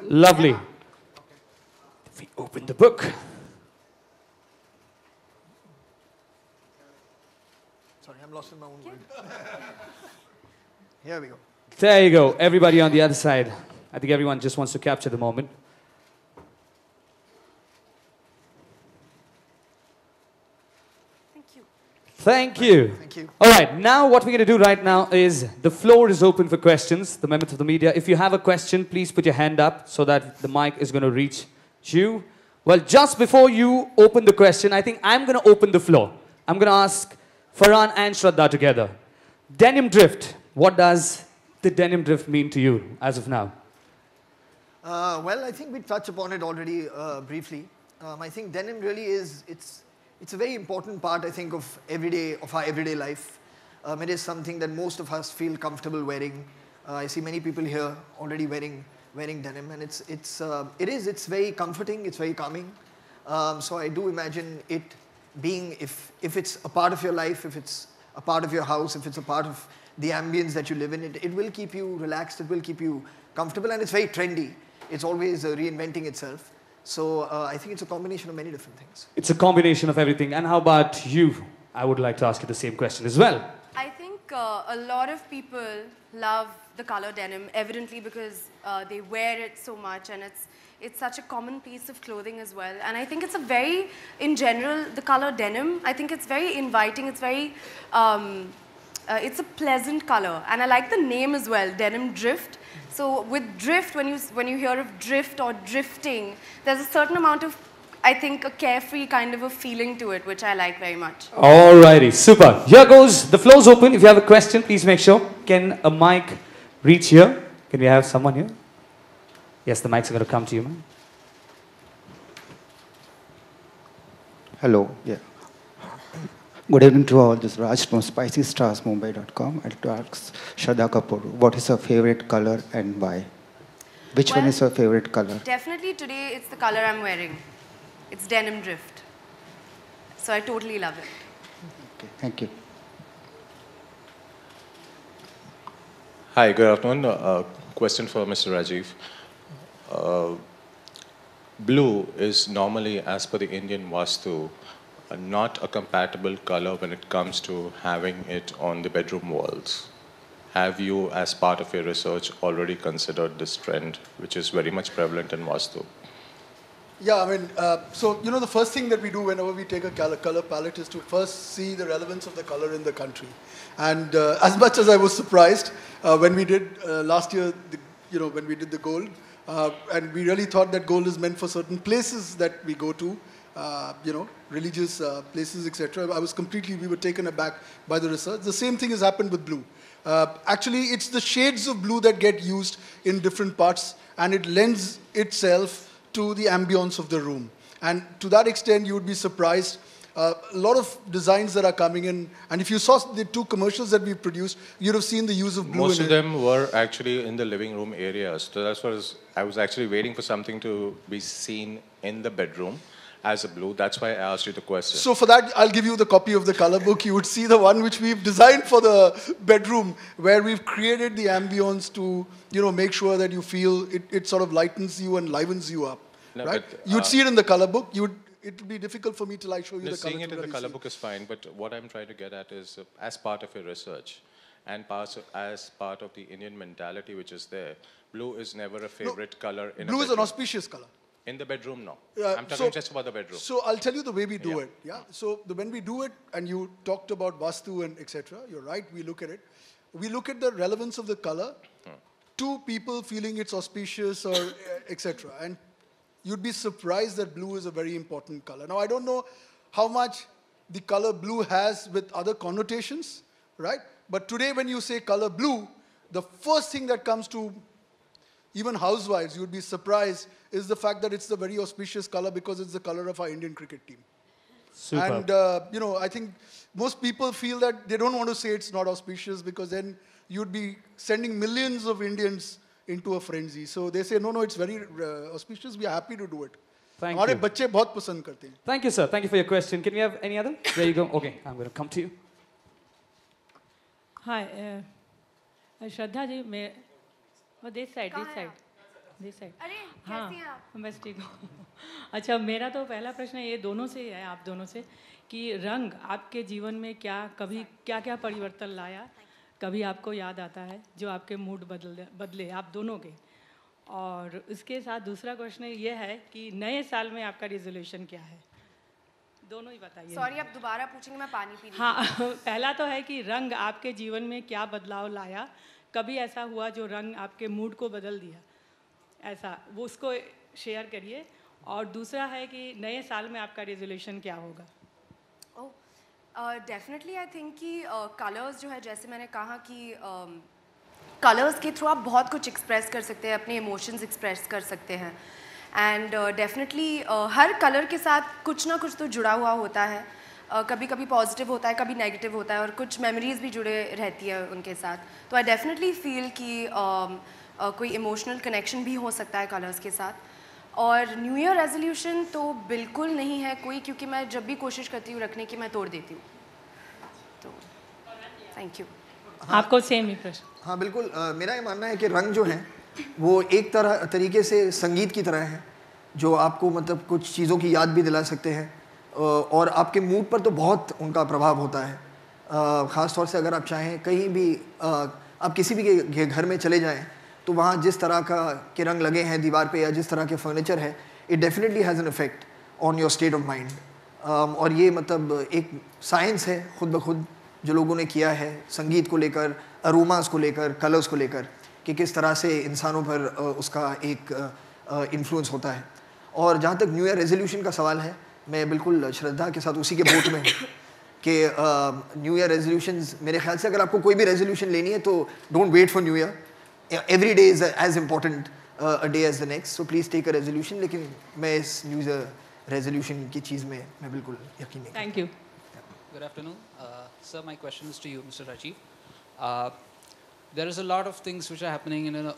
Lovely. We open the book. Sorry, I'm lost in my own word. Here we go. There you go. Everybody on the other side. I think everyone just wants to capture the moment. Thank you. Thank you. Thank you. All right, now what we're going to do right now is the floor is open for questions. The members of the media, if you have a question, please put your hand up so that the mic is going to reach you. Well, just before you open the question, I think I'm going to open the floor. I'm going to ask Farhan and Shraddha together. Denim drift. What does the denim drift mean to you as of now? Well, I think we touched upon it already briefly. I think denim really is, it's a very important part, I think, of our everyday life. It is something that most of us feel comfortable wearing. I see many people here already wearing denim, and it's very comforting, it's very calming. So I do imagine it being, if it's a part of your life, if it's a part of your house, if it's a part of the ambience that you live in, it will keep you relaxed, it will keep you comfortable, and it's very trendy. It's always reinventing itself. So I think it's a combination of many different things. It's a combination of everything. And how about you? I would like to ask you the same question as well. I think a lot of people love the color denim, evidently because they wear it so much, and it's such a common piece of clothing as well. And I think it's a very, in general, the color denim, I think it's very inviting, it's very, it's a pleasant color. And I like the name as well, denim drift. So with drift, when you hear of drift or drifting, there's a certain amount of, I think, a carefree kind of a feeling to it, which I like very much. Alrighty, super. Here goes, the floor's open. If you have a question, please make sure. Can a mic reach here? Can we have someone here? Yes, the mics are going to come to you, man. Hello, yeah. Good evening to all. This is Raj from SpicyStarsMumbai.com. I'd like to ask Shraddha Kapoor, what is her favorite color and why? Which one is her favorite color? Definitely today it's the color I'm wearing. It's denim drift. So I totally love it. Okay, thank you. Hi, good afternoon. Question for Mr. Rajiv. Blue is normally, as per the Indian Vastu, not a compatible color when it comes to having it on the bedroom walls. Have you, as part of your research, already considered this trend, which is very much prevalent in Vastu? Yeah, I mean, so, you know, the first thing that we do whenever we take a color palette is to first see the relevance of the color in the country. And as much as I was surprised when we did last year, when we did the gold, and we really thought that gold is meant for certain places that we go to, religious places, etc. We were taken aback by the research. The same thing has happened with blue. Actually, it's the shades of blue that get used in different parts, and it lends itself to the ambience of the room. And to that extent, you would be surprised. A lot of designs that are coming in, and if you saw the 2 commercials that we produced, you'd have seen the use of blue. Most of them were actually in the living room areas. So that's what I was actually waiting for something to be seen in the bedroom as a blue. That's why I asked you the question. So for that, I'll give you the copy of the color book. You would see the one which we've designed for the bedroom, where we've created the ambience to, make sure that you feel it sort of lightens you and livens you up. No, right? But, you'd see it in the color book. It would be difficult for me to show you the color. Seeing it in the color book is fine, but what I'm trying to get at is, as part of your research, and as part of the Indian mentality which is there, blue is never a favorite color in a bedroom. Blue is an auspicious color. In the bedroom, no. I'm talking just about the bedroom. So I'll tell you the way we do it. Yeah. So when we do it, and you talked about Vastu and etc. You're right. We look at it. We look at the relevance of the color to people feeling it's auspicious or etc. And you'd be surprised that blue is a very important color. Now I don't know how much the color blue has with other connotations, right? But today, when you say color blue, the first thing that comes to even housewives, you'd be surprised, is the fact that it's the very auspicious color because it's the color of our Indian cricket team. Superb. And, I think most people feel that they don't want to say it's not auspicious because then you'd be sending millions of Indians into a frenzy. So they say, no, it's very auspicious. We are happy to do it. Thank you. बच्चे बहुत पसंद करते हैं. Thank you, sir. Thank you for your question. Can we have any other? There you go. Okay, I'm going to come to you. Hi, Shraddha ji, this side. This side. अरे हाँ, कैसी हैं आप? बस ठीक हूँ। अच्छा, मेरा तो पहला प्रश्न ये दोनों से है, आप दोनों से, कि रंग आपके जीवन में कभी क्या क्या परिवर्तन लाया, कभी आपको याद आता है जो आपके मूड बदले आप दोनों के। और उसके साथ दूसरा क्वेश्चन ये है कि नए साल में आपका रेजोल्यूशन क्या है, दोनों ही बताइए। सॉरी, आप दोबारा पूछेंगे, मैं पानी पी रही हाँ, पहला तो है कि रंग आपके जीवन में क्या बदलाव लाया, कभी ऐसा हुआ जो रंग आपके मूड को बदल दिया, ऐसा वो उसको शेयर करिए। और दूसरा है कि नए साल में आपका रेजोल्यूशन क्या होगा। डेफिनेटली आई थिंक कि कलर्स जो है, जैसे मैंने कहा कि कलर्स के थ्रू आप बहुत कुछ एक्सप्रेस कर सकते हैं, अपने इमोशंस एक्सप्रेस कर सकते हैं। एंड डेफिनेटली हर कलर के साथ कुछ ना कुछ तो जुड़ा हुआ होता है, कभी कभी पॉजिटिव होता है, कभी नेगेटिव होता है, और कुछ मेमोरीज भी जुड़े रहती है उनके साथ। तो आई डेफिनेटली फील कि कोई इमोशनल कनेक्शन भी हो सकता है कलर्स के साथ। और न्यू ईयर रेजोल्यूशन तो बिल्कुल नहीं है कोई, क्योंकि मैं जब भी कोशिश करती हूँ रखने की, मैं तोड़ देती हूँ। तो थैंक यू। आपको सेम ही प्रश्न। हाँ बिल्कुल, मेरा ये मानना है कि रंग जो है वो एक तरीके से संगीत की तरह है, जो आपको मतलब कुछ चीज़ों की याद भी दिला सकते हैं, और आपके मूड पर तो बहुत उनका प्रभाव होता है। ख़ास तौर से अगर आप चाहें कहीं भी आप किसी भी के घर में चले जाएं, तो वहाँ जिस तरह के रंग लगे हैं दीवार पे या जिस तरह के फर्नीचर है, it definitely has an effect on your state of mind. और ये मतलब एक साइंस है खुद ब खुद जो लोगों ने किया है संगीत को लेकर, अरोमास को लेकर, कलर्स को लेकर, कि किस तरह से इंसानों पर उसका एक इन्फ्लुएंस होता है। और जहाँ तक न्यू ईयर रेजोल्यूशन का सवाल है, मैं बिल्कुल श्रद्धा के साथ उसी के बोट में हूँ कि न्यू ईयर रेजोल्यूशंस, मेरे ख्याल से अगर आपको कोई भी रेजोल्यूशन लेनी है तो don't wait for new year, every day is as important a day as the next, so please take a resolution. लेकिन मैं इस न्यू ईयर रेजोल्यूशन की चीज़ में मैं बिल्कुल यकीन नहीं। Thank you. Good afternoon. Sir, my question is to you, Mr. Rajiv. Uh, there is a lot of things which are happening in,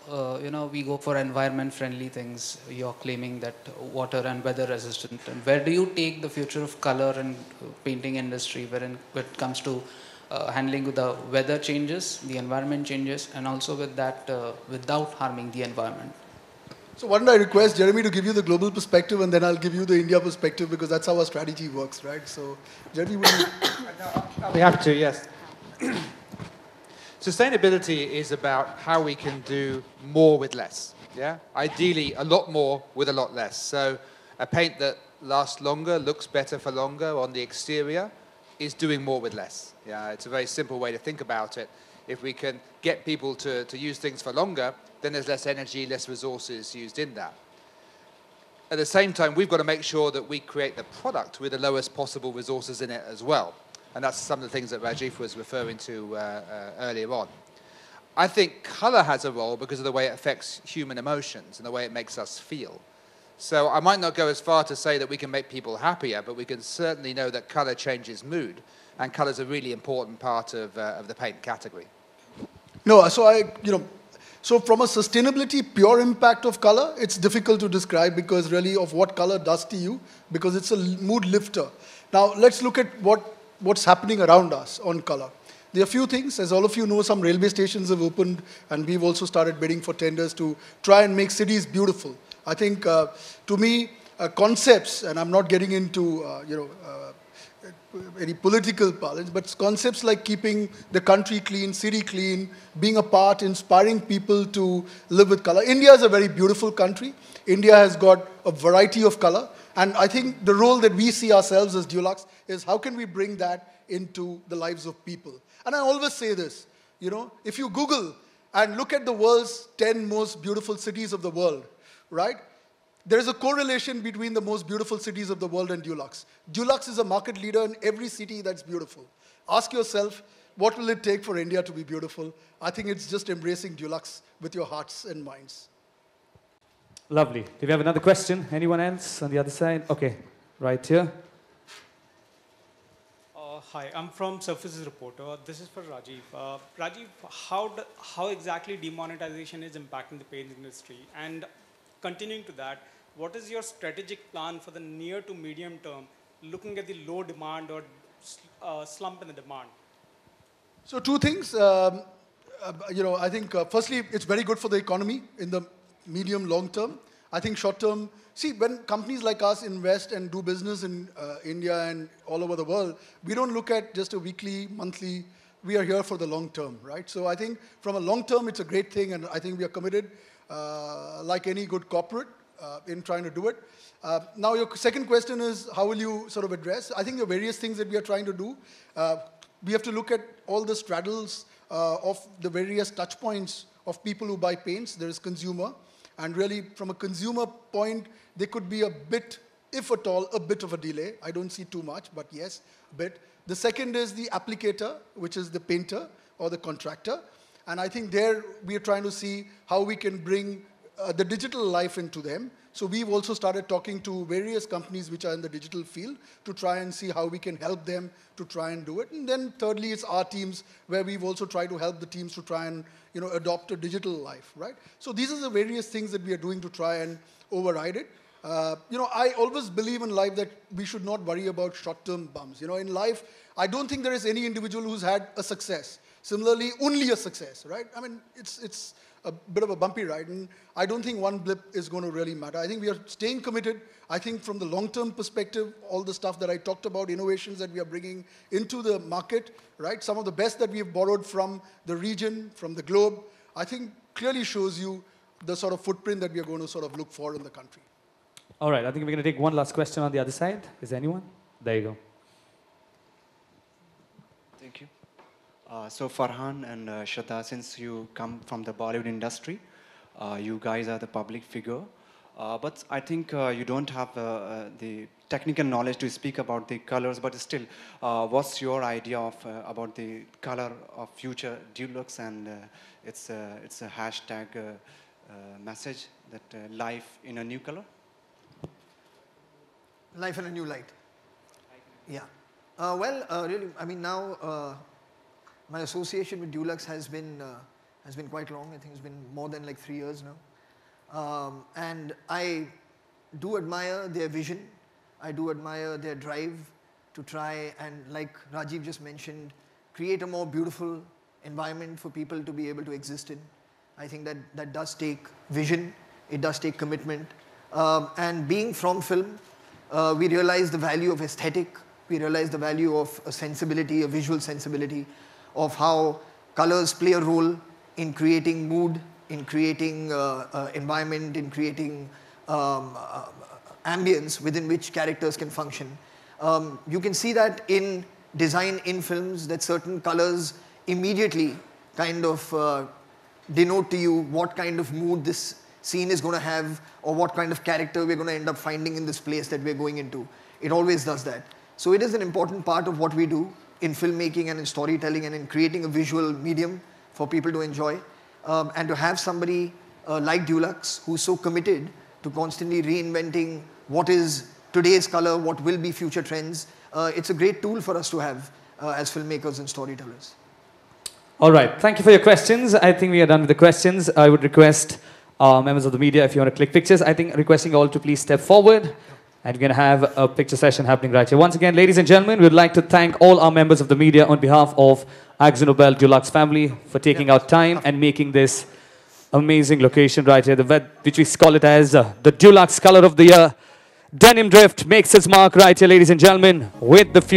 we go for environment-friendly things. You're claiming that water and weather-resistant. And where do you take the future of color and painting industry when it comes to handling with the weather changes, the environment changes, and also with that without harming the environment? So why don't I request Jeremy to give you the global perspective, and then I'll give you the India perspective, because that's how our strategy works, right? So Jeremy, would you? I'll be happy to, yes. Sustainability is about how we can do more with less, yeah? Ideally, a lot more with a lot less. So a paint that lasts longer, looks better for longer on the exterior is doing more with less. Yeah, it's a very simple way to think about it. If we can get people to use things for longer, then there's less energy, less resources used in that. At the same time, we've got to make sure that we create the product with the lowest possible resources in it as well. And that's some of the things that Rajiv was referring to earlier on. I think color has a role because of the way it affects human emotions and the way it makes us feel. So I might not go as far to say that we can make people happier, but we can certainly know that color changes mood, and color is a really important part of the paint category. No, so from a sustainability pure impact of color, it's difficult to describe because really of what color does to you, because it's a mood lifter. Now let's look at what's happening around us on color. There are a few things. As all of you know, some railway stations have opened, and we've also started bidding for tenders to try and make cities beautiful. I think, to me, concepts, and I'm not getting into, any political parlance, but concepts like keeping the country clean, city clean, being a part, inspiring people to live with color. India is a very beautiful country. India has got a variety of color. And I think the role that we see ourselves as Dulux is how can we bring that into the lives of people. And I always say this, if you Google and look at the world's 10 most beautiful cities of the world, right? There is a correlation between the most beautiful cities of the world and Dulux. Dulux is a market leader in every city that's beautiful. Ask yourself, what will it take for India to be beautiful? I think it's just embracing Dulux with your hearts and minds. Lovely. Do we have another question? Anyone else on the other side? Okay, right here. Hi, I'm from Surfaces Reporter. This is for Rajiv. Rajiv, how exactly demonetization is impacting the paint industry? And continuing to that, what is your strategic plan for the near to medium term, looking at the low demand or slump in the demand? So two things. I think firstly, it's very good for the economy in the medium, long term. I think short term, see, when companies like us invest and do business in India and all over the world, we don't look at just a weekly, monthly, we are here for the long term, right? So I think from a long term, it's a great thing, and I think we are committed, like any good corporate, in trying to do it. Now, your second question is, how will you sort of address? I think there are various things that we are trying to do. We have to look at all the straddles of the various touch points of people who buy paints. There is consumer, and really from a consumer point, there could be a bit, if at all, a bit of a delay. I don't see too much, but yes, a bit. The second is the applicator, which is the painter or the contractor. And I think there we are trying to see how we can bring the digital life into them. So we've also started talking to various companies which are in the digital field to try and see how we can help them to try and do it. And then thirdly, it's our teams where we've also tried to help the teams to try and adopt a digital life, right? So these are the various things that we are doing to try and override it. I always believe in life that we should not worry about short-term bumps. In life, I don't think there is any individual who's had a success. Similarly, only a success, right? I mean, it's a bit of a bumpy ride, and I don't think one blip is going to really matter. I think we are staying committed. I think from the long-term perspective, all the stuff that I talked about, innovations that we are bringing into the market, right? Some of the best that we have borrowed from the region, from the globe, I think clearly shows you the sort of footprint that we are going to sort of look for in the country. All right, I think we're going to take one last question on the other side. Is there anyone? There you go. Thank you. So Farhan and Shraddha, since you come from the Bollywood industry, you guys are the public figure, but I think you don't have the technical knowledge to speak about the colors, but still, what's your idea of about the color of future Dulux, and it's a hashtag message that life in a new color? Life in a new light. Yeah. Really, I mean, now my association with Dulux has been quite long. I think it's been more than like 3 years now. And I do admire their vision. I do admire their drive to try and, like Rajiv just mentioned, create a more beautiful environment for people to be able to exist in. I think that does take vision. It does take commitment. And being from film, we realize the value of aesthetic. We realize the value of a sensibility, a visual sensibility, of how colors play a role in creating mood, in creating environment, in creating ambience within which characters can function. You can see that in design in films, that certain colors immediately kind of denote to you what kind of mood this scene is going to have, or what kind of character we're going to end up finding in this place that we're going into. It always does that. So it is an important part of what we do in filmmaking and in storytelling and in creating a visual medium for people to enjoy. And to have somebody like Dulux who's so committed to constantly reinventing what is today's color, what will be future trends, it's a great tool for us to have as filmmakers and storytellers. All right, thank you for your questions. I think we are done with the questions. I would request members of the media, if you want to click pictures, I think requesting all to please step forward. And we're going to have a picture session happening right here. Once again, ladies and gentlemen, we'd like to thank all our members of the media on behalf of AkzoNobel Dulux family for taking out time and making this amazing location right here, which we call it as the Dulux Color of the Year. Denim Drift makes its mark right here, ladies and gentlemen, with the